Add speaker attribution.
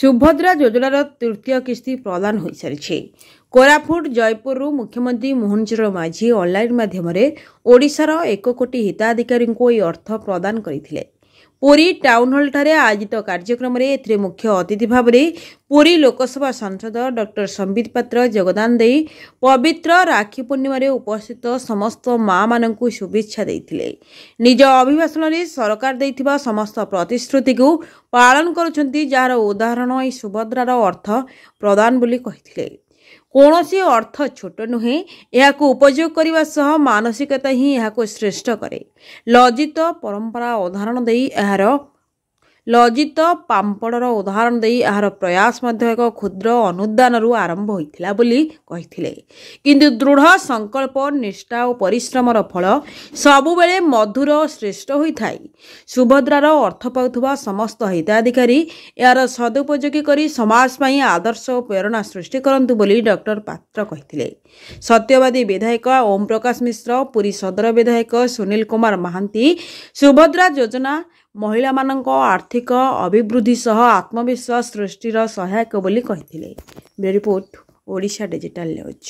Speaker 1: सुभद्रा योजनार तृतीय किस्ती प्रदान हो सारी। कोरापुट जयपुर मुख्यमंत्री मोहन चरण माझी ऑनलाइन माध्यम ओडिशार 1 कोटी हिताधिकारी को यह अर्थ प्रदान करते। पुरी टाउन हॉल ठारे आयोजित कार्यक्रम में मुख्य अतिथि भाव में पुरी लोकसभा सांसद डॉक्टर संबित पात्र योगदान दे पवित्र राखी पूर्णिमा उपस्थित समस्त माँ मानू शुभेच्छा देते। निज अभिभाषण में सरकार देथिबा समस्त प्रतिश्रुति को पालन करुछंती, जार उदाहरण सुभद्रार अर्थ प्रदान बोली कहिथिले। कौनसी अर्थ छोट नुहे, यह उपयोग करने सह मानसिकता ही यह श्रेष्ठ करे। लज्जित परंपरा उदाहरण दे यार लज्जित पांपड़र उदाहरण दे यार प्रयास एक क्षुद्र अनुदान आरंभ होता बोली कहिथिले। किंतु दृढ़ संकल्प, निष्ठा और परिश्रमर फल सबुबेले मधुर श्रेष्ठ होइथाय। सुभद्रार अर्थ पाउथुबा समस्त हिताधिकारी यार सदुपयोगी करी समाज में आदर्श और प्रेरणा सृष्टि करंतु बोली डॉक्टर पात्र कहिथिले। सत्यवादी विधायक ओम प्रकाश मिश्र, पुरी सदर विधायक सुनील कुमार महांती सुभद्रा योजना महिला मानक आर्थिक अभिवृद्धि सह आत्मविश्वास सृष्टिर सहायक बोली कहिथिले। Bureau report, Odisha digital news.